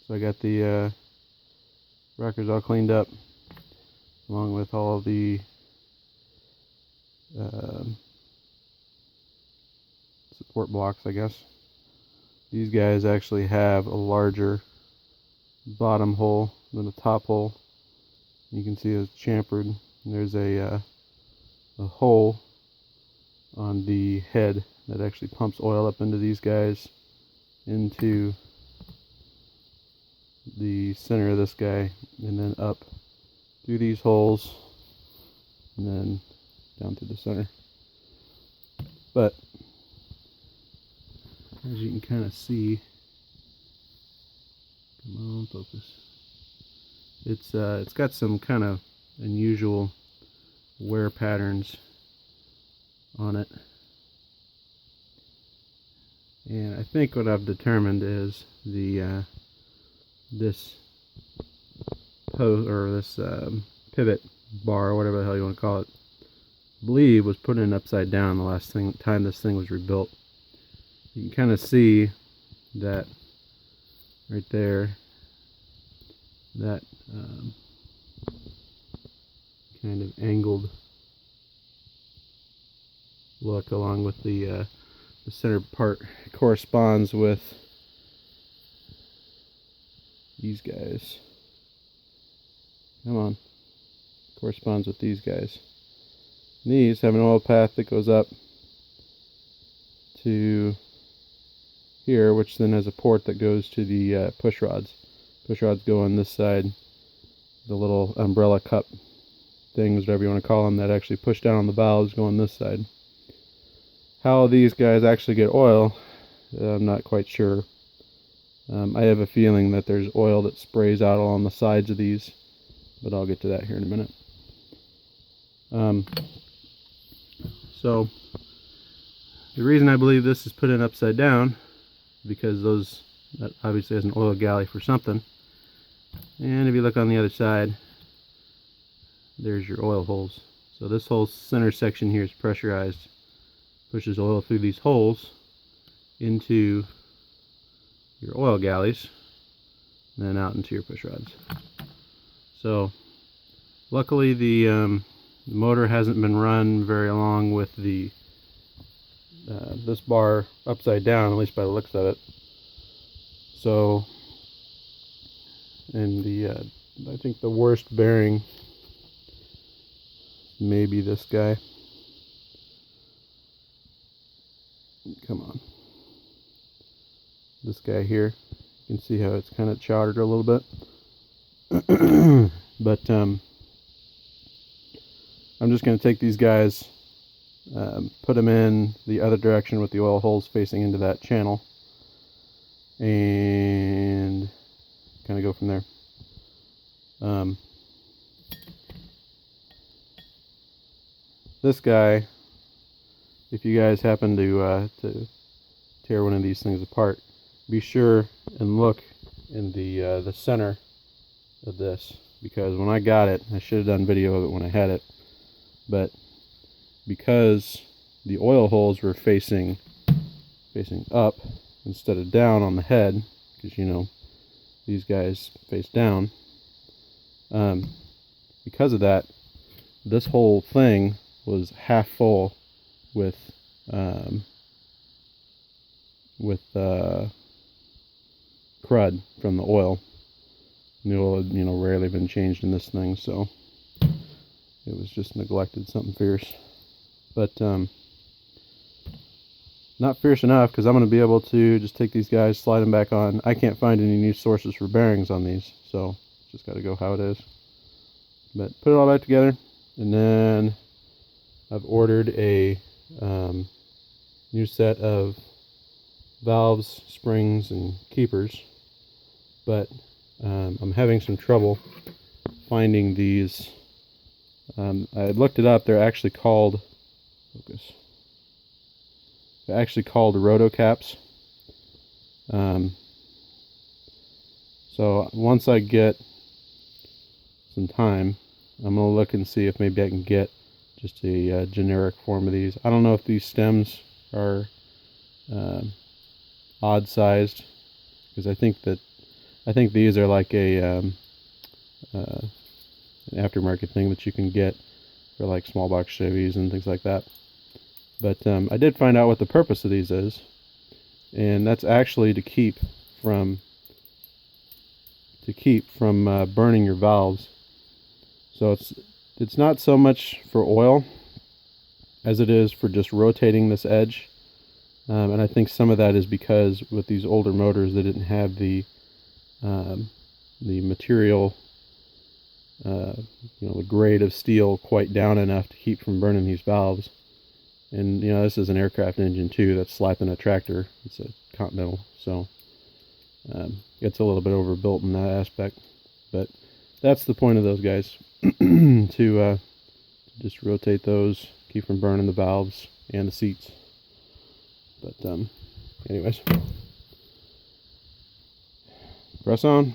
So I got the rockers all cleaned up, along with all of the support blocks, I guess. These guys actually have a larger bottom hole than the top hole. You can see it's chamfered. There's a hole on the head that actually pumps oil up into these guys, into the center of this guy, and then up through these holes, and then down through the center. But as you can kind of see, come on, focus. It's got some kind of unusual wear patterns on it, and I think what I've determined is this post, or this pivot bar, or whatever the hell you want to call it, I believe was put in upside down the last time this thing was rebuilt. You can kind of see that right there, that kind of angled look, along with the center part, corresponds with these guys. Come on. Corresponds with these guys. These have an oil path that goes up to here, which then has a port that goes to the push rods. Push rods go on this side. The little umbrella cup things, whatever you want to call them, that actually push down on the valves, go on this side. How these guys actually get oil, I'm not quite sure. I have a feeling that there's oil that sprays out along the sides of these, but I'll get to that here in a minute. So the reason I believe this is put in upside down, because that obviously has an oil galley for something. And if you look on the other side, there's your oil holes. So this whole center section here is pressurized, pushes oil through these holes into your oil galleys, and then out into your push rods. So luckily the motor hasn't been run very long with the this bar upside down, at least by the looks of it. So, and I think the worst bearing may be this guy. Come on. This guy here. You can see how it's kind of chowdered a little bit. But I'm just going to take these guys, put them in the other direction with the oil holes facing into that channel, and kind of go from there. This guy, if you guys happen to tear one of these things apart, be sure and look in the center of this, because when I got it, I should have done video of it when I had it, but because the oil holes were facing up instead of down on the head, because you know these guys face down, because of that, this whole thing was half full with crud from the oil. The oil had, rarely been changed in this thing, so it was just neglected, something fierce. But not fierce enough, because I'm going to be able to just take these guys, slide them back on. I can't find any new sources for bearings on these, so just got to go how it is. But put it all back together, and then I've ordered a new set of valves, springs, and keepers, but I'm having some trouble finding these. I looked it up. They're actually called, focus. They're actually called roto caps. So once I get some time, I'm gonna look and see if maybe I can get just a generic form of these. I don't know if these stems are odd sized, because I think that I think these are like an aftermarket thing that you can get for like small box Chevys and things like that. But I did find out what the purpose of these is, and that's actually to keep from burning your valves. So it's not so much for oil as it is for just rotating this edge. And I think some of that is because with these older motors, they didn't have the material, the grade of steel quite down enough to keep from burning these valves. And this is an aircraft engine too that's slapping a tractor. It's a Continental, so it's a little bit overbuilt in that aspect. But that's the point of those guys, to just rotate those, keep from burning the valves and the seats. But anyways, press on.